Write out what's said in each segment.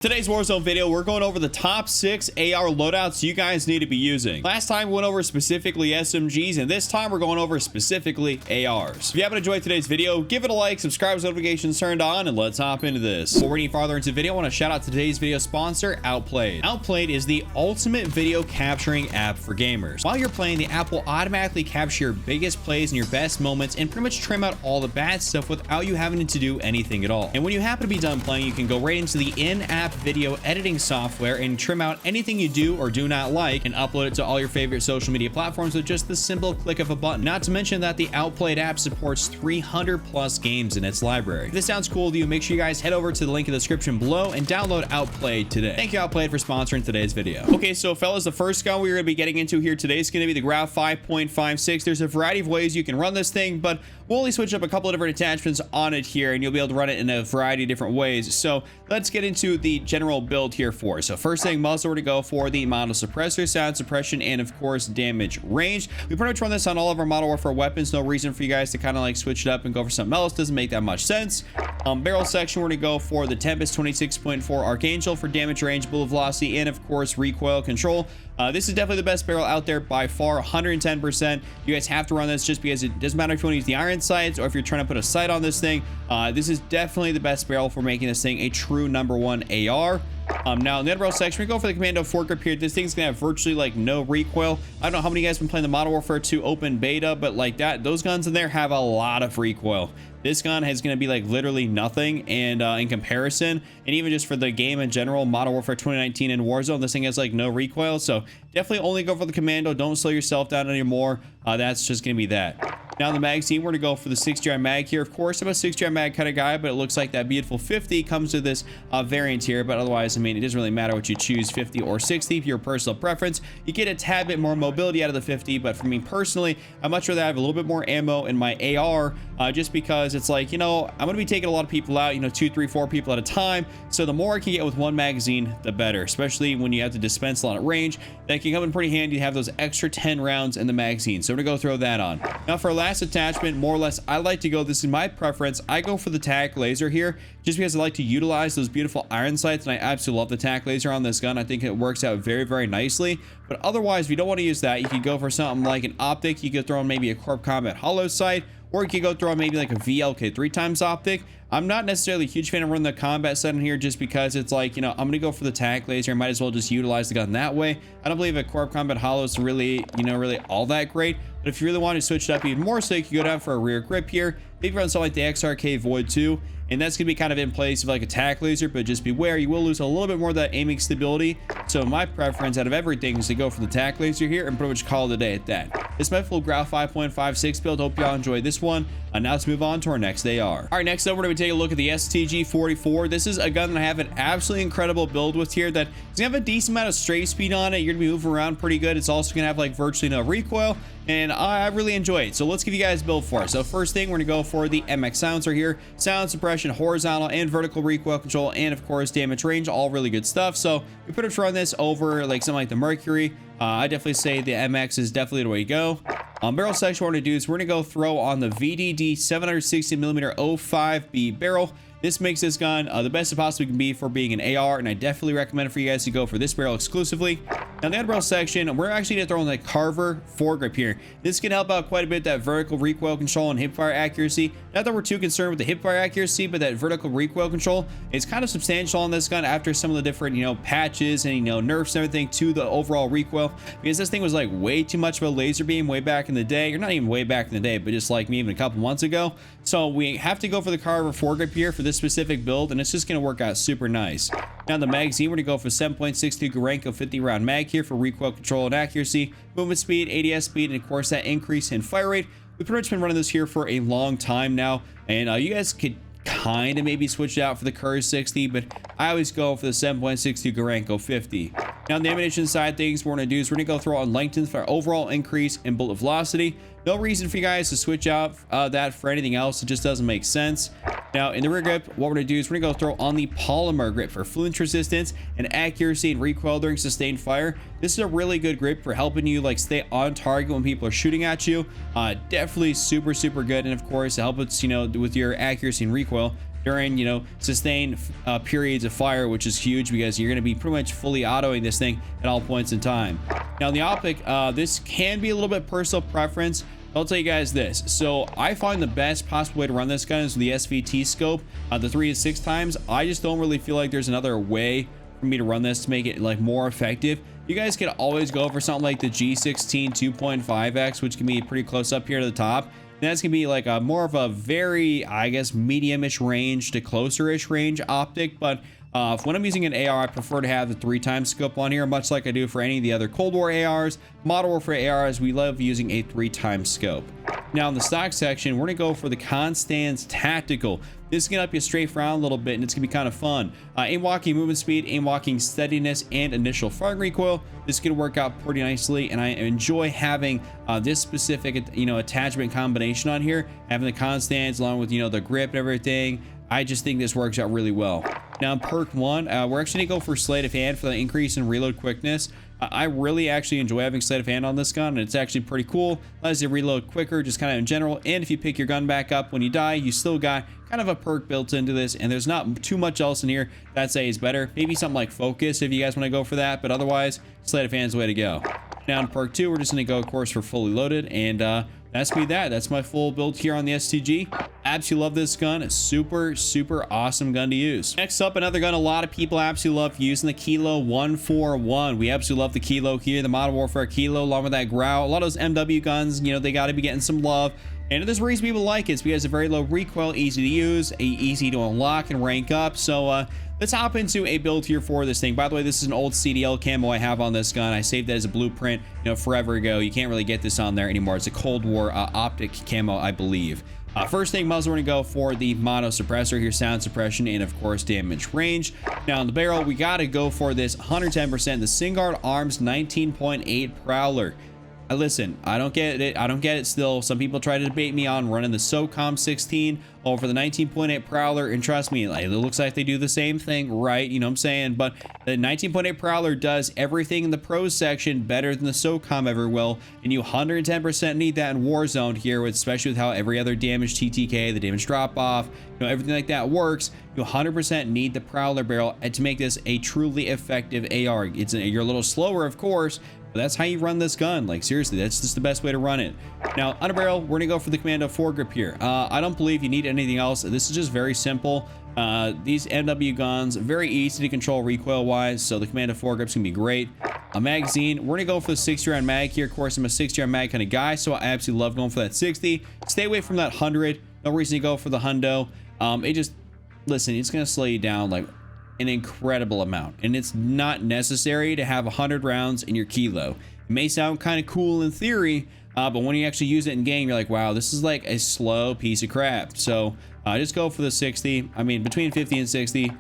Today's Warzone video, we're going over the top 6 AR loadouts you guys need to be using. Last time we went over specifically SMGs, and this time we're going over specifically ARs. If you haven't enjoyed today's video, give it a like, subscribe with notifications turned on, and let's hop into this. Before we get farther into the video, I want to shout out today's video sponsor, Outplayed. Outplayed is the ultimate video capturing app for gamers. While you're playing, the app will automatically capture your biggest plays and your best moments and pretty much trim out all the bad stuff without you having to do anything at all. And when you happen to be done playing, you can go right into the in-app video editing software and trim out anything you do or do not like and upload it to all your favorite social media platforms with just the simple click of a button. Not to mention that the Outplayed app supports 300 plus games in its library. If this sounds cool to you, make sure you guys head over to the link in the description below and download Outplayed today. Thank you, Outplayed, for sponsoring today's video. Okay, so fellas, the first gun we're going to be getting into here today is going to be the Grau 5.56. There's a variety of ways you can run this thing, but we'll only switch up a couple of different attachments on it here, and you'll be able to run it in a variety of different ways. So let's get into the general build here for it. So first thing, muzzle, we're to go for the model suppressor, sound suppression, and of course damage range. We pretty much run this on all of our model warfare weapons. No reason for you guys to kind of like switch it up and go for something else. Doesn't make that much sense. Barrel section, we're to go for the Tempest 26.4 Archangel for damage range, bullet velocity, and of course recoil control. This is definitely the best barrel out there by far, 110%. You guys have to run this just because it doesn't matter if you want to use the iron sights or if you're trying to put a sight on this thing. This is definitely the best barrel for making this thing a true #1 AR. Now in the other barrel section, we go for the commando foregrip here. This thing's gonna have virtually like no recoil. I don't know how many of you guys have been playing the Modern Warfare 2 open beta, but like that, those guns in there have a lot of recoil. This gun is going to be like literally nothing, and in comparison, and even just for the game in general, Modern Warfare 2019 and Warzone, this thing has like no recoil. So definitely only go for the commando. Don't slow yourself down anymore. That's just going to be that. Now in the magazine, we're going to go for the 60 round mag here. Of course, I'm a 60 round mag kind of guy, but it looks like that beautiful 50 comes with this variant here. But otherwise, I mean, it doesn't really matter what you choose, 50 or 60, if your personal preference. You get a tad bit more mobility out of the 50, but for me personally, I'd much rather have a little bit more ammo in my AR, just because it's like, you know, I'm going to be taking a lot of people out, you know, 2, 3, 4 people at a time. So the more I can get with one magazine, the better, especially when you have to dispense a lot of range. That can come in pretty handy to have those extra 10 rounds in the magazine. So we're going to go throw that on. Now for our last attachment, more or less, I like to go, this is my preference, I go for the tac laser here, just because I like to utilize those beautiful iron sights, and I absolutely love the tac laser on this gun. I think it works out very, very nicely. But otherwise, if you don't want to use that, you could go for something like an optic. You could throw on maybe a Corp Combat hollow sight, or you could go throw on maybe like a VLK 3x optic. I'm not necessarily a huge fan of running the combat set in here just because it's like, you know, I'm going to go for the tac laser. I might as well just utilize the gun that way. I don't believe a Corp Combat hollow is really, you know, really all that great. But if you really want to switch it up even more, so you can go down for a rear grip here. Maybe run something like the XRK Void 2. And that's going to be kind of in place of like a tac laser, but just beware, you will lose a little bit more of that aiming stability. So my preference out of everything is to go for the tac laser here and pretty much call it a day at that. This is my full Grau 5.56 build. Hope y'all enjoyed this one. Now let's move on to our next AR. All right, next up, we're going to take a look at the STG-44. This is a gun that I have an absolutely incredible build with here that is going to have a decent amount of stray speed on it. You're going to be moving around pretty good. It's also going to have like virtually no recoil, and I really enjoy it. So let's give you guys a build for it. So first thing, we're going to go for the MX silencer here. Sound suppression, horizontal and vertical recoil control, and of course damage range, all really good stuff. So we put a run this over like something like the Mercury. I definitely say the MX is definitely the way to go. Barrel section, what we're going to do is we're going to go throw on the VDD 760mm 05B barrel. This makes this gun the best it possibly can be for being an AR, and I definitely recommend it for you guys to go for this barrel exclusively. Now in the barrel section, we're actually going to throw in the Carver foregrip here. This can help out quite a bit, that vertical recoil control and hipfire accuracy. Not that we're too concerned with the hipfire accuracy, but that vertical recoil control is kind of substantial on this gun after some of the different, you know, patches and, you know, nerfs and everything to the overall recoil, because this thing was like way too much of a laser beam way back in the day, or not even way back in the day, but just like me even a couple months ago. So we have to go for the Carver foregrip here for this specific build, and it's just going to work out super nice. Now in the magazine, we're going to go for 7.62 Garanko 50 round mag here for recoil control and accuracy, movement speed, ADS speed, and of course that increase in fire rate. We've pretty much been running this here for a long time now, and you guys could kind of maybe switch it out for the Curse 60, but I always go for the 7.62 Garanko 50. Now on the ammunition side things, what we're going to do is we're going to go throw on lengthen for our overall increase in bullet velocity. No reason for you guys to switch out that for anything else. It just doesn't make sense. Now in the rear grip, what we're going to do is we're going to go throw on the polymer grip for flinch resistance and accuracy and recoil during sustained fire. This is a really good grip for helping you like stay on target when people are shooting at you. Definitely super good, and of course it helps, you know, with your accuracy and recoil. during, you know, sustained periods of fire, which is huge because you're going to be pretty much fully autoing this thing at all points in time. Now the optic, this can be a little bit personal preference. I'll tell you guys this. So I find the best possible way to run this gun is the SVT scope, the 3 to 6 times. I just don't really feel like there's another way for me to run this to make it like more effective. You guys can always go for something like the G16 2.5x, which can be pretty close up here to the top. That's gonna be like a more of a very, I guess, medium-ish range to closer-ish range optic. But when I'm using an AR, I prefer to have the 3 times scope on here, much like I do for any of the other Cold War ARs. Modern Warfare ARs, we love using a 3 times scope. Now in the stock section, we're gonna go for the Constance Tactical. This is gonna help you strafe around a little bit, and it's gonna be kind of fun. Aim walking movement speed, aim walking steadiness, and initial firing recoil. This is gonna work out pretty nicely, and I enjoy having this specific, you know, attachment combination on here. Having the Constance along with, you know, the grip and everything. I just think this works out really well. Now in perk 1, we're actually gonna go for sleight of hand for the increase in reload quickness. I really actually enjoy having sleight of hand on this gun, and it's actually pretty cool. Allows you to reload quicker, just kind of in general. And if you pick your gun back up when you die, you still got kind of a perk built into this, and there's not too much else in here that I'd say is better. Maybe something like focus if you guys want to go for that, but otherwise, sleight of hand's the way to go. Now in perk 2, we're just gonna go, of course, for fully loaded, and that's my full build here on the STG. Absolutely love this gun. It's super awesome gun to use. Next up, another gun a lot of people absolutely love using, the Kilo 141. We absolutely love the Kilo here, the Modern Warfare Kilo, along with that Grau. A lot of those MW guns, you know, they got to be getting some love. And there's a reason people like it. It's because it's a very low recoil, easy to use, easy to unlock and rank up. So let's hop into a build here for this thing. By the way, this is an old CDL camo I have on this gun. I saved that as a blueprint, you know, forever ago. You can't really get this on there anymore. It's a Cold War optic camo, I believe. First thing, muzzle, we're gonna go for the mono suppressor here, sound suppression, and of course damage range. Now in the barrel, we gotta go for this 110%, the Singard Arms 19.8 Prowler. Listen, I don't get it still. Some people try to debate me on running the SOCOM 16 over the 19.8 Prowler, and trust me, like, it looks like they do the same thing, right? You know what I'm saying? But the 19.8 Prowler does everything in the pros section better than the SOCOM ever will, and you 110% need that in Warzone here, especially with how every other damage TTK, the damage drop-off, you know, everything like that works. You 100% need the Prowler barrel to make this a truly effective AR. You're a little slower, of course, but that's how you run this gun. Like, seriously, that's just the best way to run it. Now, on a barrel, we're gonna go for the Commando foregrip here. I don't believe you need anything else. This is just very simple. These MW guns, very easy to control recoil-wise, so the Commando foregrip's gonna be great. A magazine, we're gonna go for the 60-round mag here. Of course, I'm a 60-round mag kind of guy, so I absolutely love going for that 60. Stay away from that 100. No reason to go for the hundo. Listen, it's gonna slow you down like an incredible amount, and it's not necessary to have 100 rounds in your Kilo. It may sound kind of cool in theory, but when you actually use it in game, you're like, wow, this is like a slow piece of crap. So just go for the 60. I mean, between 50 and 60.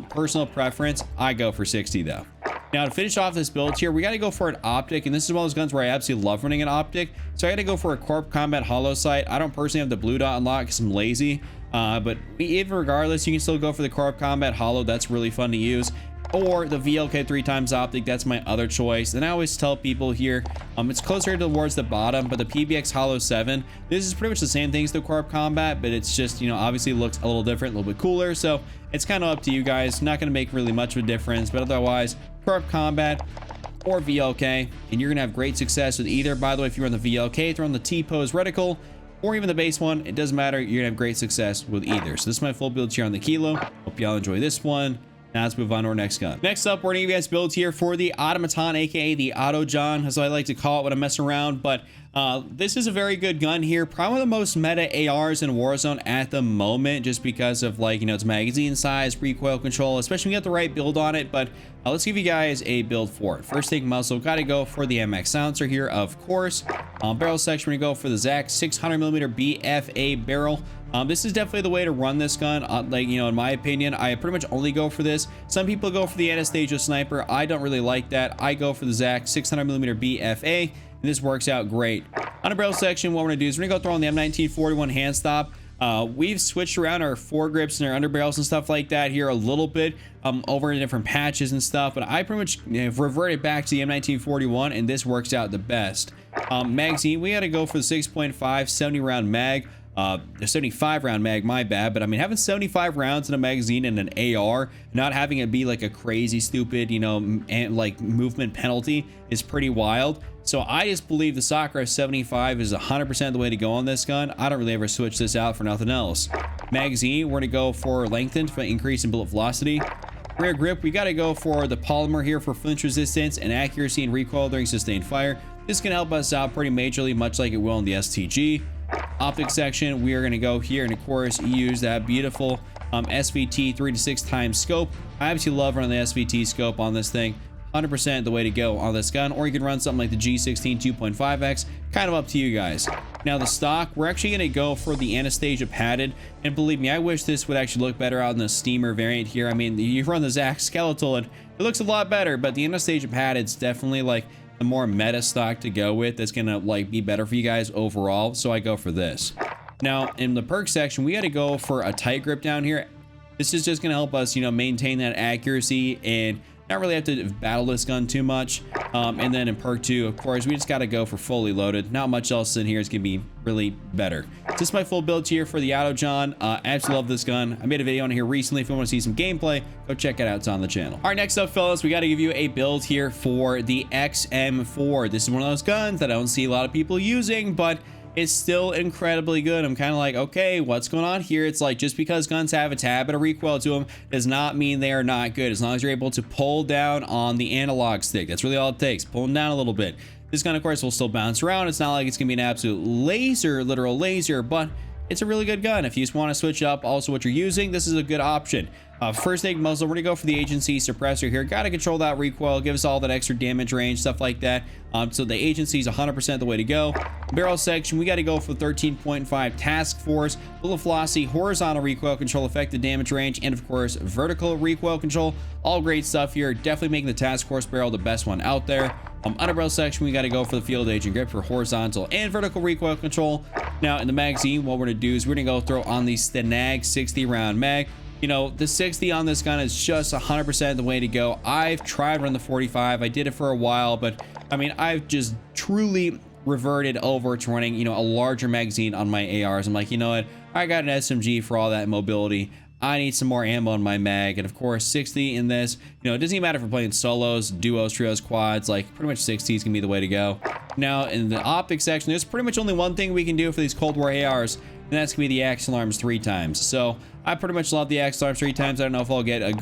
Personal preference, I go for 60 though. Now to finish off this build here, we got to go for an optic, and this is one of those guns where I absolutely love running an optic. So I got to go for a Corp Combat Hollow Sight. I don't personally have the blue dot unlocked because I'm lazy, but even regardless, you can still go for the Corp Combat Hollow. That's really fun to use. Or the VLK 3 times optic, that's my other choice. And I always tell people here, it's closer towards the bottom, but the PBX Hollow 7, this is pretty much the same thing as the Corp Combat, but it's just, you know, obviously looks a little different, a little bit cooler. So it's kind of up to you guys. Not going to make really much of a difference, but otherwise, Corp Combat or VLK, and you're going to have great success with either. By the way, if you're on the VLK, throw on the T-pose reticle, or even the base one, it doesn't matter. You're going to have great success with either. So this is my full build here on the Kilo. Hope y'all enjoy this one. Now let's move on to our next gun. Next up, we're gonna give you guys builds here for the Automaton, aka the Auto John, as I like to call it when I'm messing around. But this is a very good gun here. Probably one of the most meta ARs in Warzone at the moment, just because of, like, you know, its magazine size, recoil control, especially when you get the right build on it. But let's give you guys a build for it. First thing, muzzle, gotta go for the MX silencer here, of course. Barrel section, we're gonna go for the Zach 600mm BFA barrel. This is definitely the way to run this gun. Like, you know, in my opinion, I pretty much only go for this. Some people go for the Anastasia sniper. I don't really like that. I go for the Zach 600mm BFA, and this works out great. On the barrel section, what we're gonna do is we're gonna go throw on the M1941 hand stop. We've switched around our foregrips and our underbarrels and stuff like that here a little bit over in different patches and stuff, but I pretty much, you know, reverted back to the M1941, and this works out the best. Magazine, we got to go for the 6.5 70 round mag. A 75 round mag, my bad, but I mean, having 75 rounds in a magazine and an AR, not having it be like a crazy stupid, you know, and like movement penalty is pretty wild. So I just believe the Sakura 75 is 100% the way to go on this gun. I don't really ever switch this out for nothing else. Magazine, we're gonna go for lengthened for increase in bullet velocity. Rear grip, we got to go for the polymer here for flinch resistance and accuracy and recoil during sustained fire. This can help us out pretty majorly, much like it will in the STG. Optic section, we are going to go here and of course use that beautiful SVT 3 to 6 times scope. I absolutely love running the SVT scope on this thing. 100% the way to go on this gun, or you can run something like the G16 2.5x, kind of up to you guys. Now the stock, we're actually going to go for the Anastasia padded, and believe me, I wish this would actually look better out in the steamer variant here. I mean, you run the Zac skeletal and it looks a lot better, but the Anastasia padded's definitely like the more meta stock to go with. That's gonna like be better for you guys overall, so I go for this. Now in the perk section, we got to go for a tight grip down here. This is just gonna help us, you know, maintain that accuracy and not really have to battle this gun too much. And then in perk 2, of course, we just got to go for fully loaded. Not much else in here is going to be really better. This is my full build here for the Automaton. Absolutely love this gun. I made a video on here recently. If you want to see some gameplay, go check it out. It's on the channel. All right, next up, fellas, we got to give you a build here for the XM4. This is one of those guns that I don't see a lot of people using, but it's still incredibly good. I'm kind of like, okay, what's going on here? It's like, just because guns have a tad bit of recoil to them does not mean they are not good. As long as you're able to pull down on the analog stick, that's really all it takes. Pull them down a little bit. This gun, of course, will still bounce around. It's not like it's gonna be an absolute laser, literal laser, but it's a really good gun. If you just want to switch up also what you're using, this is a good option. First aid muzzle, we're gonna go for the agency suppressor here. Got to control that recoil, give us all that extra damage range, stuff like that. So the agency is 100% the way to go. Barrel section, we got to go for 13.5 task force, bullet velocity, horizontal recoil control, effective damage range, and of course vertical recoil control. All great stuff here. Definitely making the task force barrel the best one out there. Underbarrel section, we got to go for the field agent grip for horizontal and vertical recoil control. Now in the magazine, what we're gonna do is we're gonna go throw on the Stenag 60 round mag. You know, the 60 on this gun is just 100% the way to go. I've tried running the 45. I did it for a while, but I mean, I've just truly reverted over to running, you know, a larger magazine on my ARs. I'm like, you know what? I got an SMG for all that mobility. I need some more ammo in my mag. And of course, 60 in this, you know, it doesn't even matter if we're playing solos, duos, trios, quads, like pretty much 60 is gonna be the way to go. Now in the optic section, there's pretty much only one thing we can do for these Cold War ARs, and that's gonna be the Axle Arms 3 times. So I pretty much love the Axle Arms 3 times. I don't know if I'll get a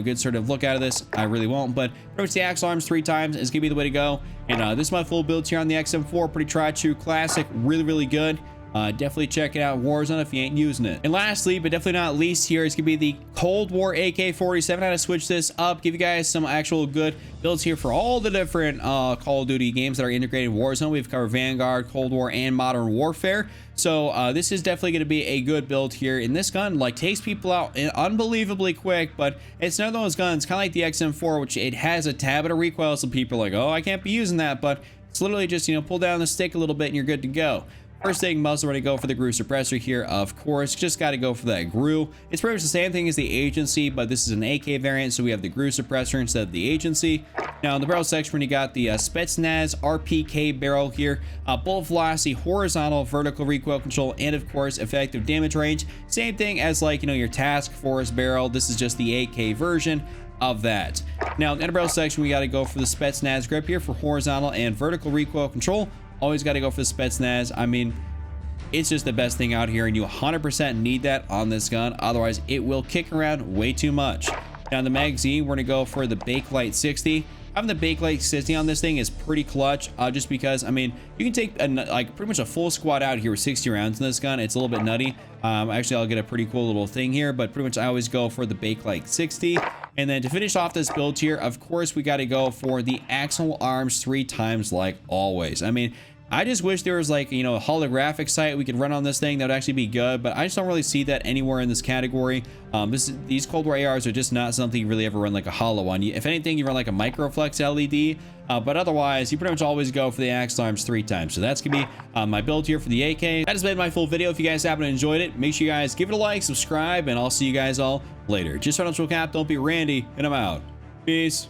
good sort of look out of this. I really won't, but pretty much the Axle Arms 3 times is gonna be the way to go. And this is my full build here on the XM4. Pretty tried true classic, really good. Definitely check it out, Warzone, if you ain't using it. And lastly, but definitely not least here, is gonna be the Cold War AK-47. How to switch this up, give you guys some actual good builds here for all the different Call of Duty games that are integrated in Warzone. We've covered Vanguard, Cold War, and Modern Warfare. So this is definitely going to be a good build here. In this gun, like, takes people out unbelievably quick, but it's none of those guns, kind of like the XM4, which it has a tad bit of recoil. Some people are like, oh, I can't be using that, but it's literally just, you know, pull down the stick a little bit and you're good to go. First thing, muzzle, we're going to go for the Grau suppressor here, of course. Just got to go for that Grau. It's pretty much the same thing as the agency, but this is an AK variant, so we have the Grau suppressor instead of the agency. Now, in the barrel section, when you got the Spetsnaz RPK barrel here, bullet velocity, horizontal, vertical recoil control, and of course, effective damage range. Same thing as, like, you know, your task force barrel. This is just the AK version of that. Now, in the barrel section, we got to go for the Spetsnaz grip here for horizontal and vertical recoil control. Always got to go for the Spetsnaz. I mean, it's just the best thing out here, and you 100% need that on this gun. Otherwise, it will kick around way too much. Now, in the magazine, we're going to go for the Bakelite 60. Having the Bakelite 60 on this thing is pretty clutch, just because, I mean, you can take like pretty much a full squad out here with 60 rounds in this gun. It's a little bit nutty. Actually, I'll get a pretty cool little thing here, but pretty much I always go for the Bakelite 60. And then to finish off this build here, of course, we got to go for the Axle Arms 3 times like always. I mean, I just wish there was, like, you know, a holographic sight we could run on this thing. That would actually be good, but I just don't really see that anywhere in this category. These Cold War ARs are just not something you really ever run like a holo on. If anything, you run like a microflex LED, but otherwise, you pretty much always go for the Axle Arms 3 times. So that's gonna be my build here for the AK. That has been my full video. If you guys haven't enjoyed it, make sure you guys give it a like, subscribe, and I'll see you guys all later. Just run up to a cap, don't be Randy, and I'm out. Peace.